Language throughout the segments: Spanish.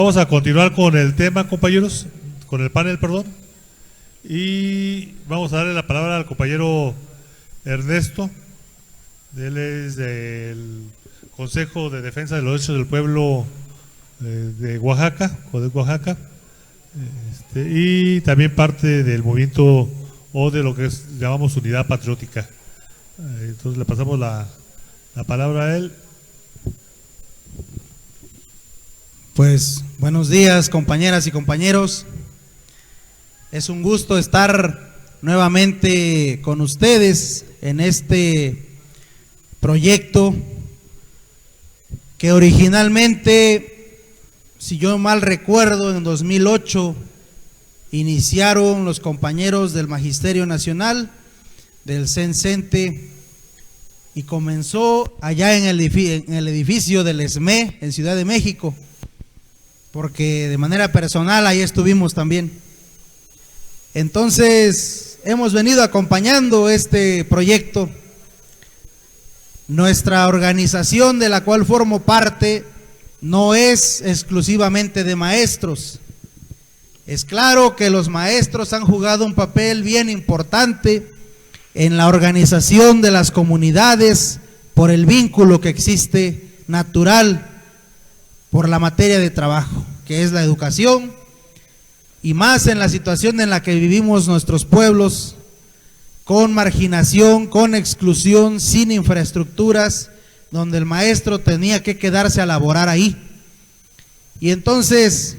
Vamos a continuar con el tema, compañeros, con el panel, perdón. Y vamos a darle la palabra al compañero Ernesto. Él es del Consejo de Defensa de los Derechos del Pueblo de Oaxaca, Oaxaca, y también parte del movimiento o de lo que llamamos Unidad Patriótica. Entonces le pasamos la palabra a él. Pues buenos días, compañeras y compañeros. Es un gusto estar nuevamente con ustedes en este proyecto que originalmente, si yo mal recuerdo, en 2008 iniciaron los compañeros del Magisterio Nacional, del CENCENTE, y comenzó allá en el edificio del ESME en Ciudad de México, porque de manera personal ahí estuvimos también. Entonces hemos venido acompañando este proyecto. Nuestra organización, de la cual formo parte, no es exclusivamente de maestros. Es claro que los maestros han jugado un papel bien importante en la organización de las comunidades por el vínculo que existe natural por la materia de trabajo, que es la educación, y más en la situación en la que vivimos nuestros pueblos, con marginación, con exclusión, sin infraestructuras, donde el maestro tenía que quedarse a laborar ahí. Y entonces,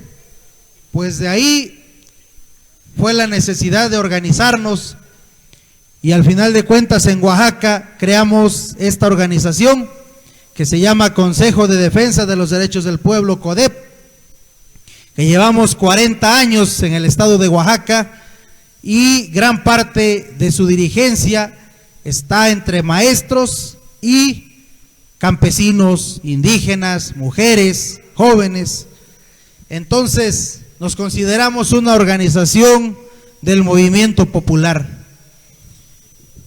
pues de ahí fue la necesidad de organizarnos, y al final de cuentas en Oaxaca creamos esta organización que se llama Consejo de Defensa de los Derechos del Pueblo, CODEP, que llevamos 40 años en el estado de Oaxaca, y gran parte de su dirigencia está entre maestros y campesinos, indígenas, mujeres, jóvenes. Entonces nos consideramos una organización del movimiento popular.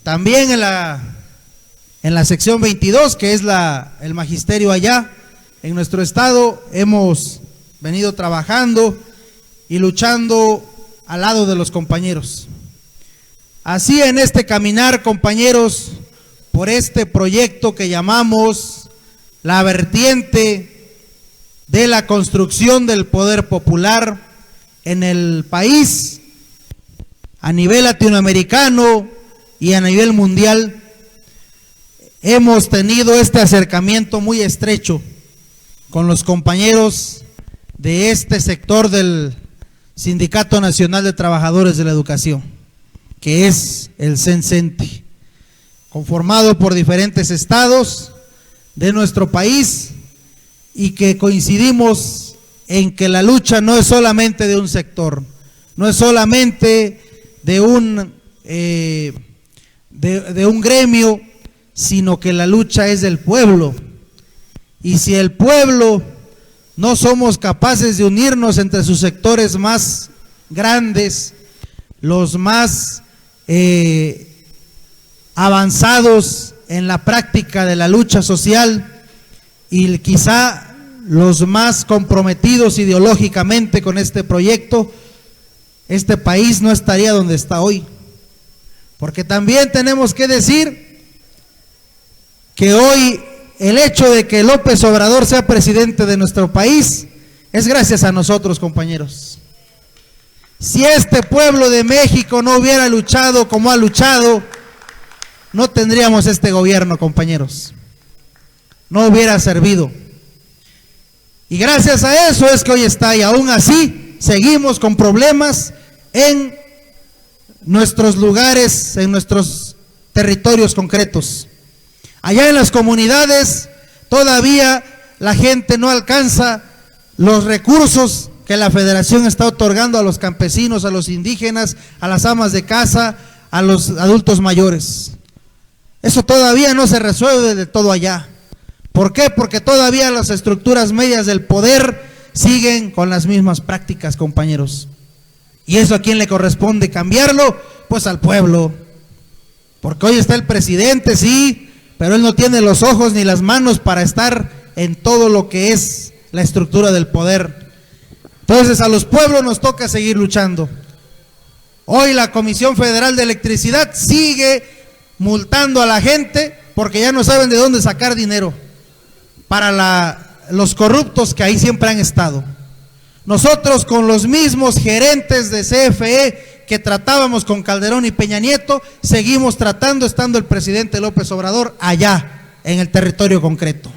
También en la sección 22, que es el magisterio allá en nuestro estado, hemos venido trabajando y luchando al lado de los compañeros. Así, en este caminar, compañeros, por este proyecto que llamamos la vertiente de la construcción del poder popular en el país, a nivel latinoamericano y a nivel mundial, hemos tenido este acercamiento muy estrecho con los compañeros de este sector del Sindicato Nacional de Trabajadores de la Educación, que es el CENCENTE, conformado por diferentes estados de nuestro país, y que coincidimos en que la lucha no es solamente de un sector, no es solamente de un gremio, sino que la lucha es del pueblo. Y si el pueblo no somos capaces de unirnos entre sus sectores más grandes, los más avanzados en la práctica de la lucha social, y quizá los más comprometidos ideológicamente con este proyecto, este país no estaría donde está hoy. Porque también tenemos que decir que hoy el hecho de que López Obrador sea presidente de nuestro país es gracias a nosotros, compañeros. Si este pueblo de México no hubiera luchado como ha luchado, no tendríamos este gobierno, compañeros. No hubiera servido. Y gracias a eso es que hoy está, y aún así seguimos con problemas en nuestros lugares, en nuestros territorios concretos. Allá en las comunidades todavía la gente no alcanza los recursos que la Federación está otorgando a los campesinos, a los indígenas, a las amas de casa, a los adultos mayores. Eso todavía no se resuelve de todo allá. ¿Por qué? Porque todavía las estructuras medias del poder siguen con las mismas prácticas, compañeros. ¿Y eso a quién le corresponde cambiarlo? Pues al pueblo. Porque hoy está el presidente, sí, pero él no tiene los ojos ni las manos para estar en todo lo que es la estructura del poder. Entonces a los pueblos nos toca seguir luchando. Hoy la Comisión Federal de Electricidad sigue multando a la gente porque ya no saben de dónde sacar dinero para los corruptos que ahí siempre han estado. Nosotros con los mismos gerentes de CFE que tratábamos con Calderón y Peña Nieto, seguimos tratando estando el presidente López Obrador allá en el territorio concreto.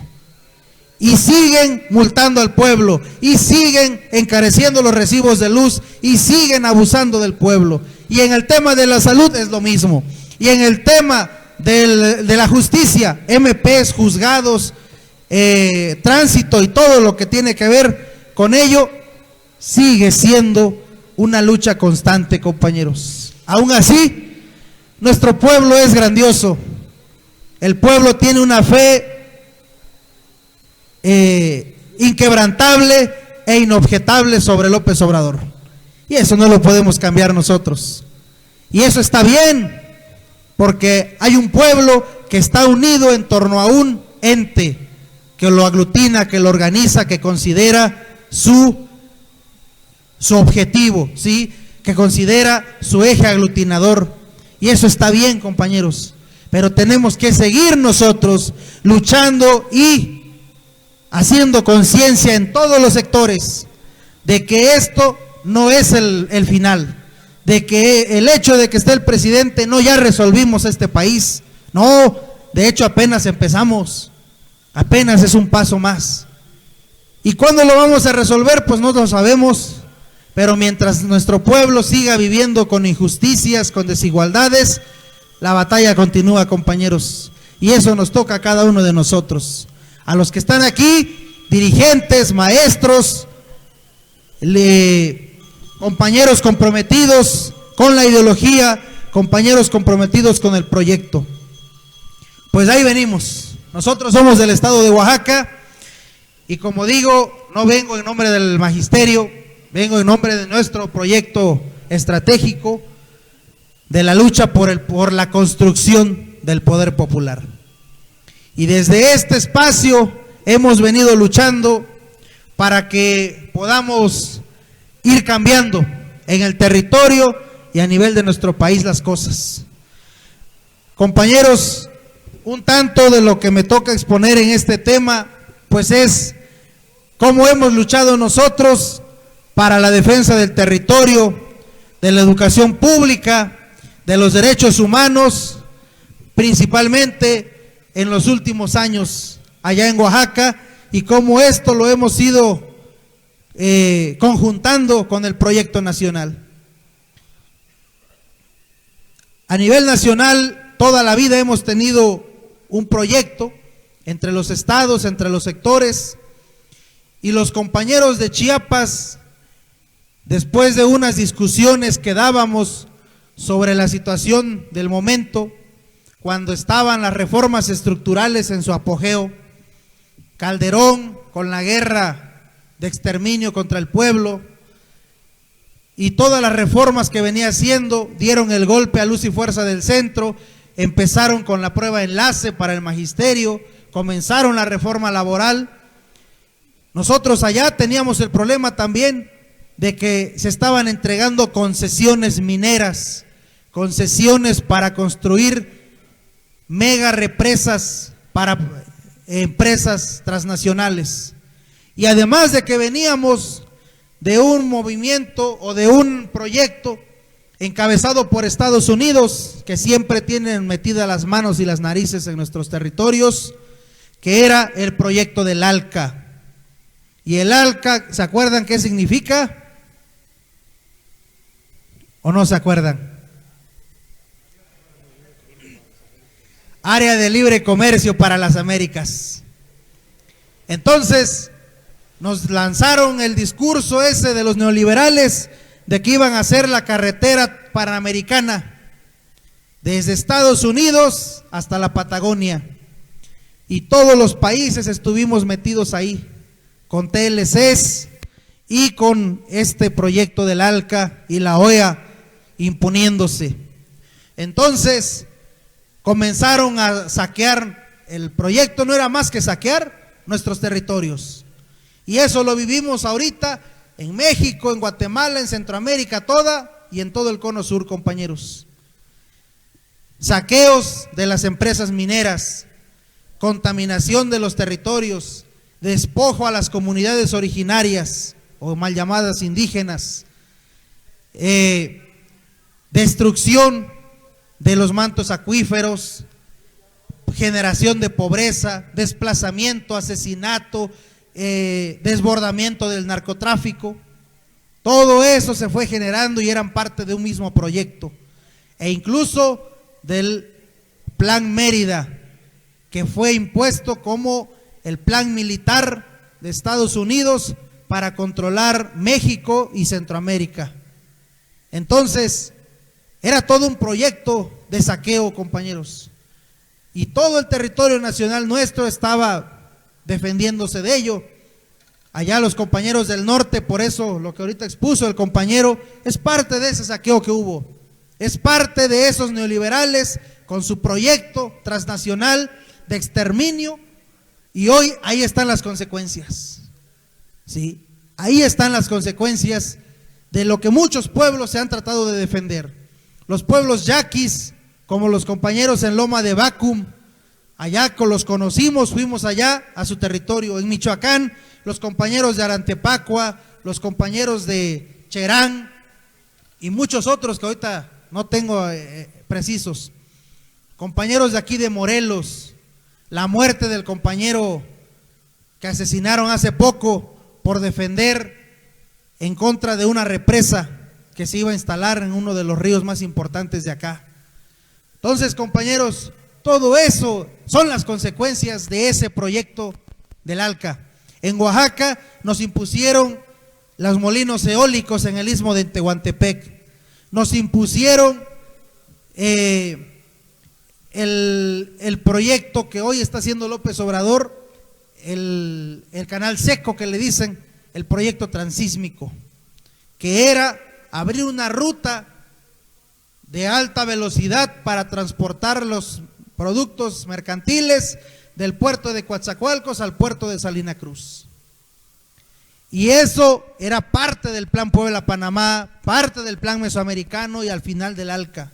Y siguen multando al pueblo, y siguen encareciendo los recibos de luz, y siguen abusando del pueblo. Y en el tema de la salud es lo mismo. Y en el tema de la justicia, MPs, juzgados, tránsito y todo lo que tiene que ver con ello, sigue siendo una lucha constante, compañeros. Aún así, nuestro pueblo es grandioso. El pueblo tiene una fe inquebrantable e inobjetable sobre López Obrador. Y eso no lo podemos cambiar nosotros. Y eso está bien, porque hay un pueblo que está unido en torno a un ente que lo aglutina, que lo organiza, que considera su objetivo, ¿sí? Que considera su eje aglutinador. Y eso está bien, compañeros. Pero tenemos que seguir nosotros luchando y haciendo conciencia en todos los sectores de que esto no es el final, de que el hecho de que esté el presidente no ya resolvimos este país. No, de hecho apenas empezamos, apenas es un paso más. ¿Y cuándo lo vamos a resolver? Pues no lo sabemos, pero mientras nuestro pueblo siga viviendo con injusticias, con desigualdades, la batalla continúa, compañeros, y eso nos toca a cada uno de nosotros. A los que están aquí, dirigentes, maestros, compañeros comprometidos con la ideología, compañeros comprometidos con el proyecto. Pues ahí venimos. Nosotros somos del estado de Oaxaca y, como digo, no vengo en nombre del magisterio, vengo en nombre de nuestro proyecto estratégico de la lucha por la construcción del poder popular. Y desde este espacio hemos venido luchando para que podamos ir cambiando en el territorio y a nivel de nuestro país las cosas. Compañeros, un tanto de lo que me toca exponer en este tema, pues es cómo hemos luchado nosotros para la defensa del territorio, de la educación pública, de los derechos humanos, principalmente en los últimos años allá en Oaxaca, y cómo esto lo hemos ido conjuntando con el proyecto nacional. A nivel nacional, toda la vida hemos tenido un proyecto entre los estados, entre los sectores, y los compañeros de Chiapas, después de unas discusiones que dábamos sobre la situación del momento, cuando estaban las reformas estructurales en su apogeo, Calderón con la guerra de exterminio contra el pueblo y todas las reformas que venía haciendo, dieron el golpe a luz y fuerza del centro, empezaron con la prueba enlace para el magisterio, comenzaron la reforma laboral. Nosotros allá teníamos el problema también de que se estaban entregando concesiones mineras, concesiones para construir mega represas para empresas transnacionales. Y además de que veníamos de un movimiento o de un proyecto encabezado por Estados Unidos, que siempre tienen metidas las manos y las narices en nuestros territorios, que era el proyecto del ALCA. Y el ALCA, ¿se acuerdan qué significa? ¿O no se acuerdan? Área de libre comercio para las Américas. Entonces nos lanzaron el discurso ese de los neoliberales de que iban a hacer la carretera panamericana desde Estados Unidos hasta la Patagonia, y todos los países estuvimos metidos ahí con TLCs y con este proyecto del ALCA y la OEA imponiéndose. Entonces comenzaron a saquear. El proyecto no era más que saquear nuestros territorios, y eso lo vivimos ahorita en México, en Guatemala, en Centroamérica toda y en todo el cono sur, compañeros. Saqueos de las empresas mineras, contaminación de los territorios, despojo a las comunidades originarias o mal llamadas indígenas, destrucción de los mantos acuíferos, generación de pobreza, desplazamiento, asesinato, desbordamiento del narcotráfico. Todo eso se fue generando y eran parte de un mismo proyecto, e incluso del Plan Mérida, que fue impuesto como el plan militar de Estados Unidos para controlar México y Centroamérica. Entonces, era todo un proyecto de saqueo, compañeros, y todo el territorio nacional nuestro estaba defendiéndose de ello. Allá los compañeros del norte, por eso lo que ahorita expuso el compañero, es parte de ese saqueo que hubo, es parte de esos neoliberales con su proyecto transnacional de exterminio, y hoy ahí están las consecuencias, ¿sí? Ahí están las consecuencias de lo que muchos pueblos se han tratado de defender. Los pueblos yaquis, como los compañeros en Loma de Bacum, allá los conocimos, fuimos allá a su territorio. En Michoacán, los compañeros de Arantepacua, los compañeros de Cherán y muchos otros que ahorita no tengo precisos. Compañeros de aquí de Morelos, la muerte del compañero que asesinaron hace poco por defender en contra de una represa que se iba a instalar en uno de los ríos más importantes de acá. Entonces, compañeros, todo eso son las consecuencias de ese proyecto del ALCA. En Oaxaca nos impusieron los molinos eólicos en el istmo de Tehuantepec, nos impusieron el proyecto que hoy está haciendo López Obrador, el canal seco que le dicen, el proyecto transísmico, que era abrir una ruta de alta velocidad para transportar los productos mercantiles del puerto de Coatzacoalcos al puerto de Salina Cruz. Y eso era parte del plan Puebla-Panamá, parte del plan mesoamericano y al final del ALCA,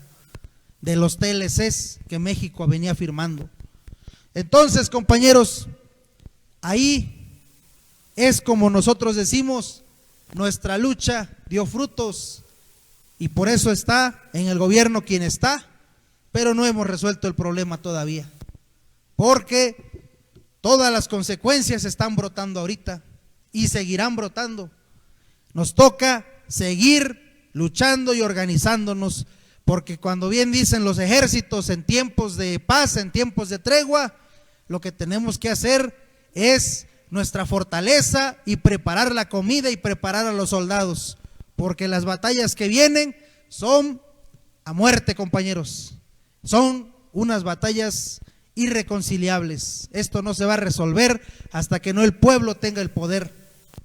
de los TLCs que México venía firmando. Entonces, compañeros, ahí es como nosotros decimos, nuestra lucha dio frutos y por eso está en el gobierno quien está, pero no hemos resuelto el problema todavía, porque todas las consecuencias están brotando ahorita y seguirán brotando. Nos toca seguir luchando y organizándonos, porque cuando bien dicen los ejércitos en tiempos de paz, en tiempos de tregua, lo que tenemos que hacer es nuestra fortaleza y preparar la comida y preparar a los soldados, porque las batallas que vienen son a muerte, compañeros, son unas batallas irreconciliables. Esto no se va a resolver hasta que no el pueblo tenga el poder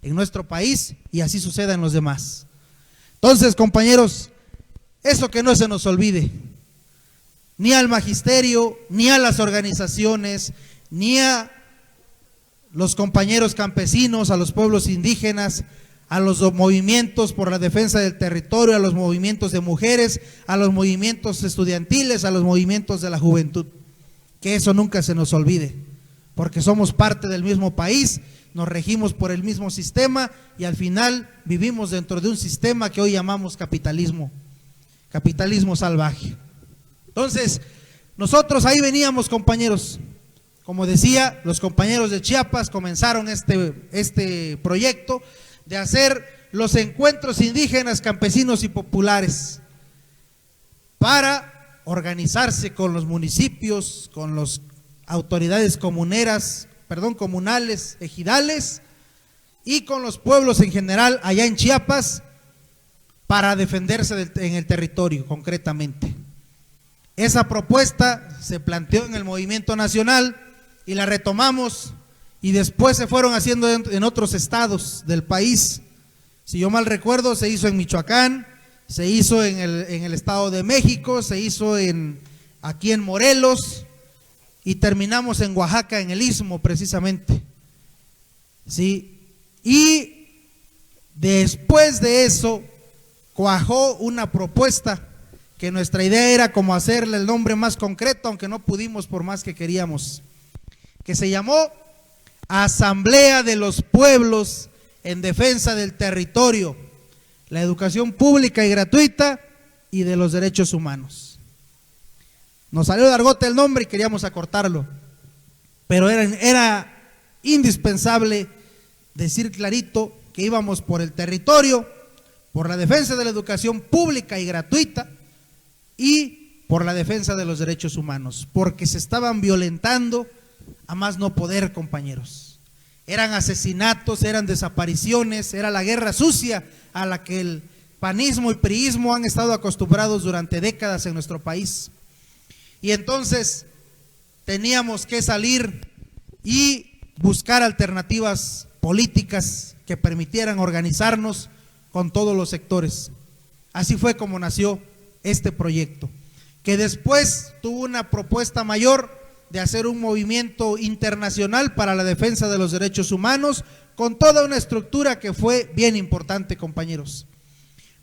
en nuestro país y así suceda en los demás. Entonces, compañeros, eso que no se nos olvide, ni al magisterio, ni a las organizaciones, ni a los compañeros campesinos, a los pueblos indígenas, a los movimientos por la defensa del territorio, a los movimientos de mujeres, a los movimientos estudiantiles, a los movimientos de la juventud, que eso nunca se nos olvide, porque somos parte del mismo país, nos regimos por el mismo sistema y al final vivimos dentro de un sistema que hoy llamamos capitalismo, capitalismo salvaje. Entonces, nosotros ahí veníamos, compañeros. Como decía, los compañeros de Chiapas comenzaron este proyecto de hacer los encuentros indígenas, campesinos y populares para organizarse con los municipios, con las autoridades comunales, ejidales y con los pueblos en general allá en Chiapas para defenderse en el territorio concretamente. Esa propuesta se planteó en el movimiento nacional y la retomamos y después se fueron haciendo en otros estados del país. Si yo mal recuerdo, se hizo en Michoacán, se hizo en el Estado de México, se hizo aquí en Morelos y terminamos en Oaxaca, en el Istmo precisamente, ¿sí? Y Después de eso, cuajó una propuesta que nuestra idea era como hacerle el nombre más concreto, aunque no pudimos por más que queríamos, que se llamó Asamblea de los Pueblos en Defensa del Territorio, la educación pública y gratuita y de los derechos humanos. Nos salió de argote el nombre y queríamos acortarlo, pero era indispensable decir clarito que íbamos por el territorio, por la defensa de la educación pública y gratuita y por la defensa de los derechos humanos, porque se estaban violentando a más no poder, compañeros. Eran asesinatos, eran desapariciones, era la guerra sucia a la que el panismo y priismo han estado acostumbrados durante décadas en nuestro país. Y entonces teníamos que salir y buscar alternativas políticas que permitieran organizarnos con todos los sectores. Así fue como nació este proyecto, que después tuvo una propuesta mayor de hacer un movimiento internacional para la defensa de los derechos humanos, con toda una estructura que fue bien importante, compañeros.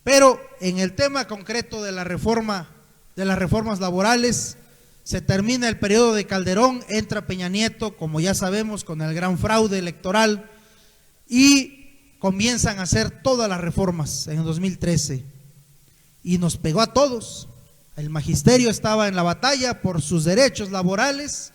Pero en el tema concreto de la reforma, de las reformas laborales, se termina el periodo de Calderón, entra Peña Nieto, como ya sabemos, con el gran fraude electoral, y comienzan a hacer todas las reformas en el 2013, y nos pegó a todos. El magisterio estaba en la batalla por sus derechos laborales,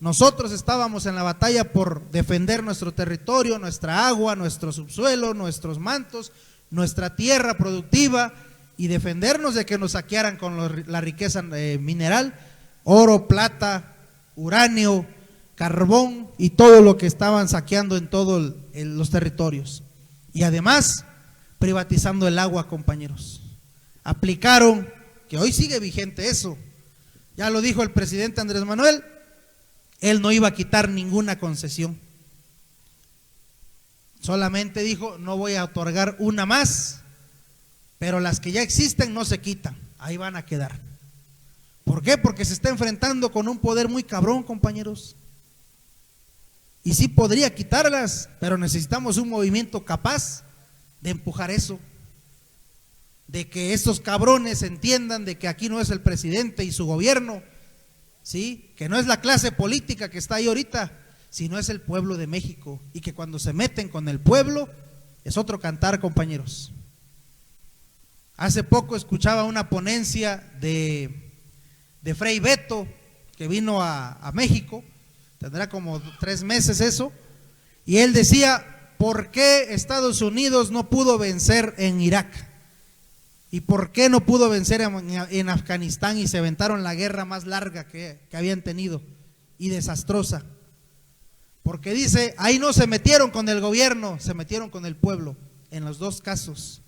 nosotros estábamos en la batalla por defender nuestro territorio, nuestra agua, nuestro subsuelo, nuestros mantos, nuestra tierra productiva, y defendernos de que nos saquearan con la riqueza mineral, oro, plata, uranio, carbón y todo lo que estaban saqueando en todos los territorios. Y además privatizando el agua, compañeros. Aplicaron, que hoy sigue vigente eso, ya lo dijo el presidente Andrés Manuel, él no iba a quitar ninguna concesión, solamente dijo: no voy a otorgar una más, pero las que ya existen no se quitan, ahí van a quedar. ¿Por qué? Porque se está enfrentando con un poder muy cabrón, compañeros, y sí podría quitarlas, pero necesitamos un movimiento capaz de empujar eso, de que estos cabrones entiendan de que aquí no es el presidente y su gobierno, ¿sí? Que no es la clase política que está ahí ahorita, sino es el pueblo de México, y que cuando se meten con el pueblo es otro cantar, compañeros. Hace poco escuchaba una ponencia de Frei Beto, que vino a México, tendrá como 3 meses eso, y él decía: ¿por qué Estados Unidos no pudo vencer en Irak? ¿Y por qué no pudo vencer en Afganistán y se aventaron la guerra más larga que habían tenido y desastrosa? Porque dice, ahí no se metieron con el gobierno, se metieron con el pueblo, en los dos casos.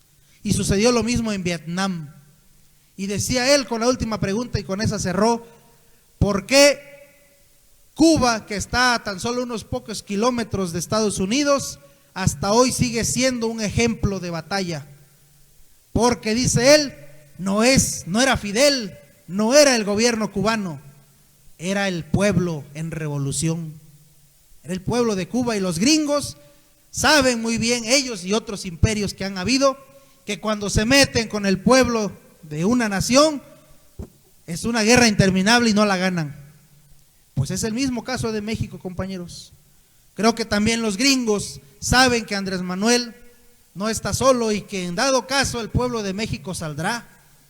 Y sucedió lo mismo en Vietnam. Y decía él, con la última pregunta, y con esa cerró: ¿por qué Cuba, que está a tan solo unos pocos kilómetros de Estados Unidos, hasta hoy sigue siendo un ejemplo de batalla? Porque dice él, no era Fidel, no era el gobierno cubano, era el pueblo en revolución, era el pueblo de Cuba. Y los gringos saben muy bien, ellos y otros imperios que han habido, que cuando se meten con el pueblo de una nación es una guerra interminable y no la ganan. Pues es el mismo caso de México, compañeros. Creo que también los gringos saben que Andrés Manuel no está solo y que en dado caso el pueblo de México saldrá.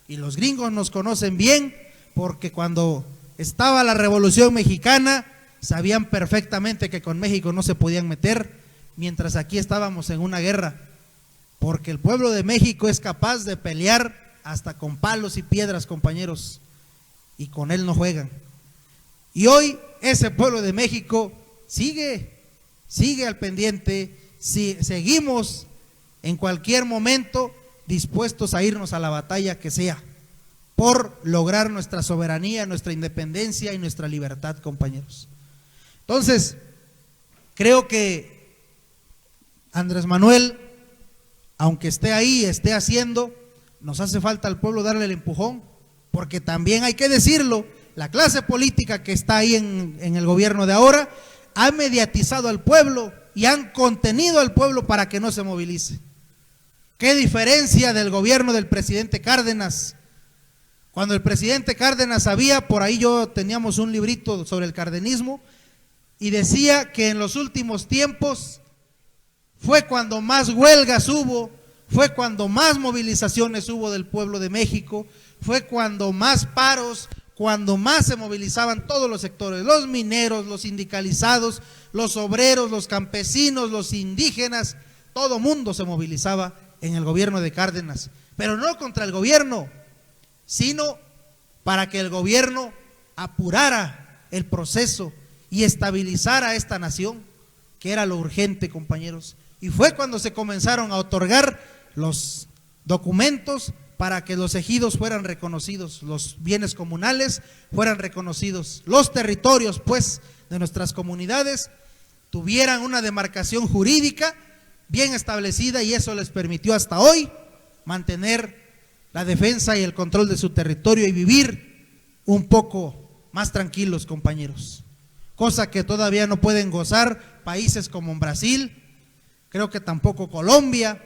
Y los gringos nos conocen bien, porque cuando estaba la Revolución Mexicana sabían perfectamente que con México no se podían meter, mientras aquí estábamos en una guerra, porque el pueblo de México es capaz de pelear hasta con palos y piedras, compañeros, y con él no juegan. Y hoy ese pueblo de México sigue al pendiente, seguimos en cualquier momento dispuestos a irnos a la batalla que sea, por lograr nuestra soberanía, nuestra independencia y nuestra libertad, compañeros. Entonces, creo que Andrés Manuel, aunque esté ahí, esté haciendo, nos hace falta al pueblo darle el empujón, porque también hay que decirlo, la clase política que está ahí en el gobierno de ahora ha mediatizado al pueblo y han contenido al pueblo para que no se movilice. ¿Qué diferencia del gobierno del presidente Cárdenas? Cuando el presidente Cárdenas había, por ahí yo teníamos un librito sobre el cardenismo, y decía que en los últimos tiempos fue cuando más huelgas hubo, fue cuando más movilizaciones hubo del pueblo de México, fue cuando más paros, cuando más se movilizaban todos los sectores, los mineros, los sindicalizados, los obreros, los campesinos, los indígenas, todo mundo se movilizaba en el gobierno de Cárdenas, pero no contra el gobierno, sino para que el gobierno apurara el proceso y estabilizara a esta nación, que era lo urgente, compañeros. Y fue cuando se comenzaron a otorgar los documentos para que los ejidos fueran reconocidos, los bienes comunales fueran reconocidos, los territorios, pues, de nuestras comunidades tuvieran una demarcación jurídica bien establecida, y eso les permitió hasta hoy mantener la defensa y el control de su territorio y vivir un poco más tranquilos, compañeros, cosa que todavía no pueden gozar países como Brasil, creo que tampoco Colombia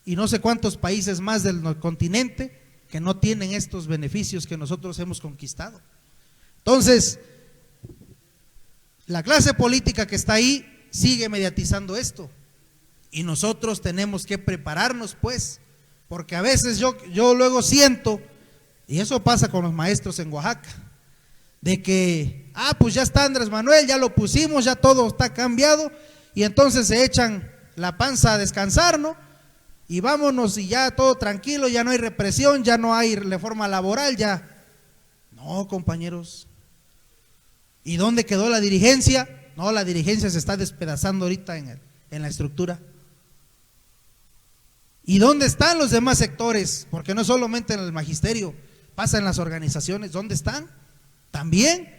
y no sé cuántos países más del continente que no tienen estos beneficios que nosotros hemos conquistado. Entonces, la clase política que está ahí sigue mediatizando esto, y nosotros tenemos que prepararnos, pues, porque a veces yo luego siento, y eso pasa con los maestros en Oaxaca, de que, pues ya está Andrés Manuel, ya lo pusimos, ya todo está cambiado, y entonces se echan la panza a descansar, ¿no? Y vámonos, y ya todo tranquilo, ya no hay represión, ya no hay reforma laboral, ya. No, compañeros. ¿Y dónde quedó la dirigencia? No, la dirigencia se está despedazando ahorita en la estructura. ¿Y dónde están los demás sectores? Porque no solamente en el magisterio, pasa en las organizaciones. ¿Dónde están? También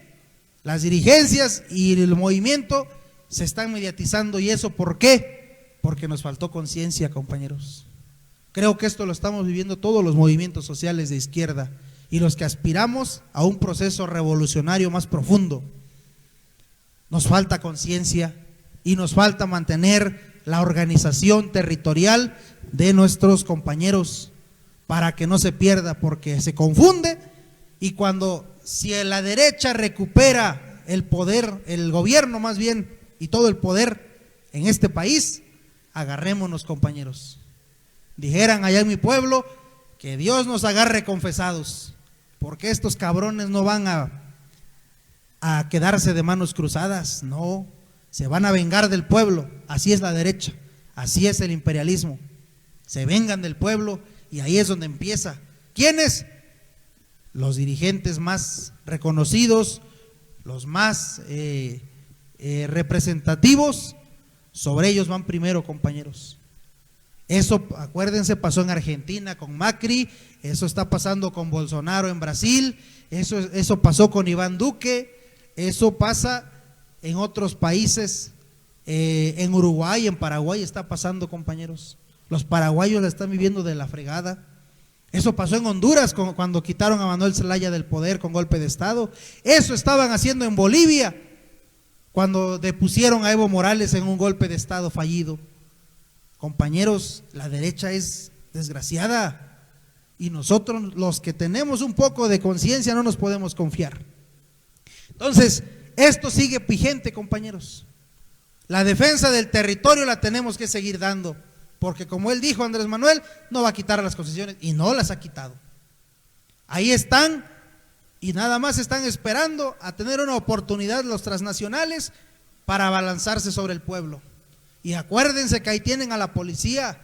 las dirigencias y el movimiento se están mediatizando. ¿Y eso por qué? Porque nos faltó conciencia, compañeros. Creo que esto lo estamos viviendo todos los movimientos sociales de izquierda y los que aspiramos a un proceso revolucionario más profundo. Nos falta conciencia y nos falta mantener la organización territorial de nuestros compañeros para que no se pierda, porque se confunde, y si la derecha recupera el poder, el gobierno más bien, y todo el poder en este país, agarrémonos, compañeros. Dijeran allá en mi pueblo, que Dios nos agarre confesados, porque estos cabrones no van a quedarse de manos cruzadas, no, se van a vengar del pueblo. Así es la derecha, así es el imperialismo, se vengan del pueblo, y ahí es donde empieza. ¿Quiénes? Los dirigentes más reconocidos, los más representativos, sobre ellos van primero, compañeros. Eso, acuérdense, pasó en Argentina con Macri, eso está pasando con Bolsonaro en Brasil, eso pasó con Iván Duque, eso pasa en otros países, en Uruguay, en Paraguay está pasando, compañeros. Los paraguayos la están viviendo de la fregada. Eso pasó en Honduras cuando quitaron a Manuel Zelaya del poder con golpe de estado. Eso estaban haciendo en Bolivia cuando depusieron a Evo Morales en un golpe de estado fallido. Compañeros, la derecha es desgraciada, y nosotros, los que tenemos un poco de conciencia, no nos podemos confiar. Entonces, esto sigue vigente, compañeros. La defensa del territorio la tenemos que seguir dando, porque como él dijo, Andrés Manuel no va a quitar las concesiones, y no las ha quitado. Ahí están, y nada más están esperando a tener una oportunidad los transnacionales para abalanzarse sobre el pueblo. Y acuérdense que ahí tienen a la policía,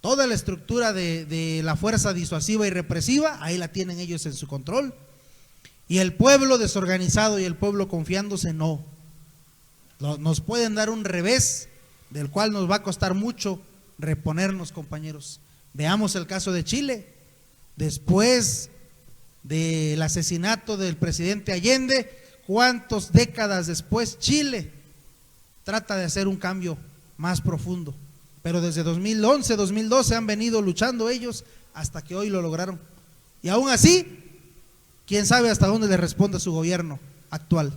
toda la estructura de la fuerza disuasiva y represiva, ahí la tienen ellos en su control. Y el pueblo desorganizado y el pueblo confiándose, no. Nos pueden dar un revés del cual nos va a costar mucho reponernos, compañeros. Veamos el caso de Chile. Después del asesinato del presidente Allende, ¿cuántas décadas después Chile trata de hacer un cambio más profundo? Pero desde 2011, 2012 han venido luchando ellos hasta que hoy lo lograron. Y aún así, quién sabe hasta dónde le responde su gobierno actual.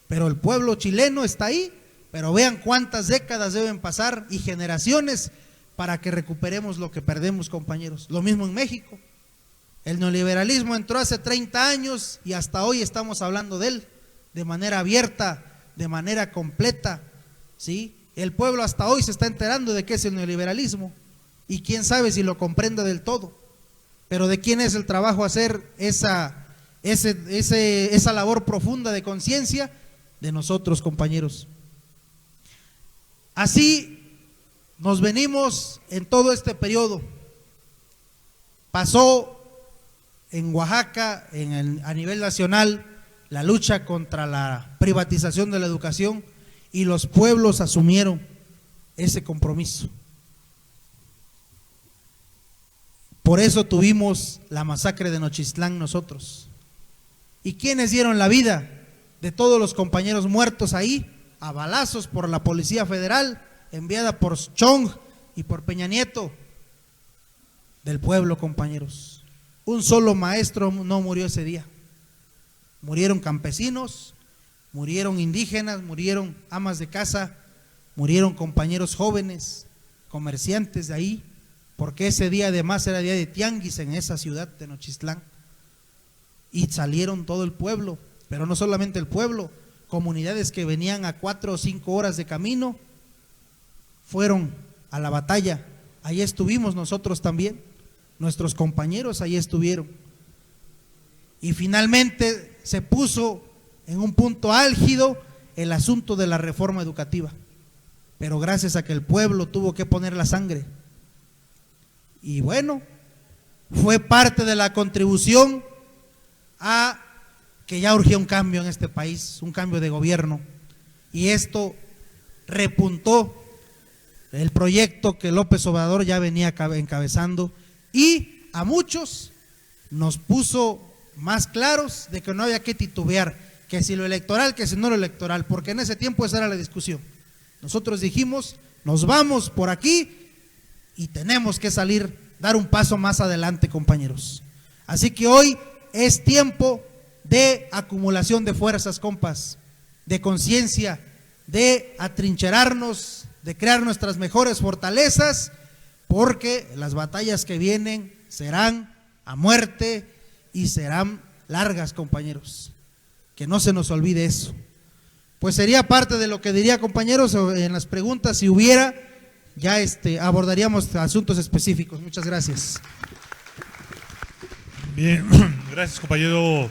Pero el pueblo chileno está ahí, pero vean cuántas décadas deben pasar y generaciones para que recuperemos lo que perdemos, compañeros. Lo mismo en México. El neoliberalismo entró hace 30 años y hasta hoy estamos hablando de él de manera abierta, de manera completa, ¿sí? El pueblo hasta hoy se está enterando de qué es el neoliberalismo y quién sabe si lo comprende del todo. Pero ¿de quién es el trabajo hacer esa labor profunda de conciencia? De nosotros, compañeros. Así nos venimos en todo este periodo. Pasó en Oaxaca, a nivel nacional, la lucha contra la privatización de la educación y los pueblos asumieron ese compromiso. Por eso tuvimos la masacre de Nochistlán nosotros. ¿Y quiénes dieron la vida? De todos los compañeros muertos ahí, a balazos por la Policía Federal, enviada por Chong y por Peña Nieto. Del pueblo, compañeros. Un solo maestro no murió ese día. Murieron campesinos, murieron indígenas, murieron amas de casa, murieron compañeros jóvenes, comerciantes de ahí, porque ese día además era día de tianguis en esa ciudad de Nochistlán. Y salieron todo el pueblo, pero no solamente el pueblo, comunidades que venían a 4 o 5 horas de camino, fueron a la batalla. Ahí estuvimos nosotros también, nuestros compañeros ahí estuvieron. Y finalmente se puso en un punto álgido el asunto de la reforma educativa, pero gracias a que el pueblo tuvo que poner la sangre. Y bueno, fue parte de la contribución a que ya urgía un cambio en este país, un cambio de gobierno, y esto repuntó el proyecto que López Obrador ya venía encabezando, y a muchos nos puso más claros de que no había que titubear, que si lo electoral, que si no lo electoral, porque en ese tiempo esa era la discusión. Nosotros dijimos, nos vamos por aquí y tenemos que salir, dar un paso más adelante, compañeros. Así que hoy es tiempo de acumulación de fuerzas, compas, de conciencia, de atrincherarnos, de crear nuestras mejores fortalezas, porque las batallas que vienen serán a muerte y serán largas, compañeros. Que no se nos olvide eso. Pues sería parte de lo que diría, compañeros, en las preguntas, si hubiera, ya abordaríamos asuntos específicos. Muchas gracias. Bien, gracias, compañero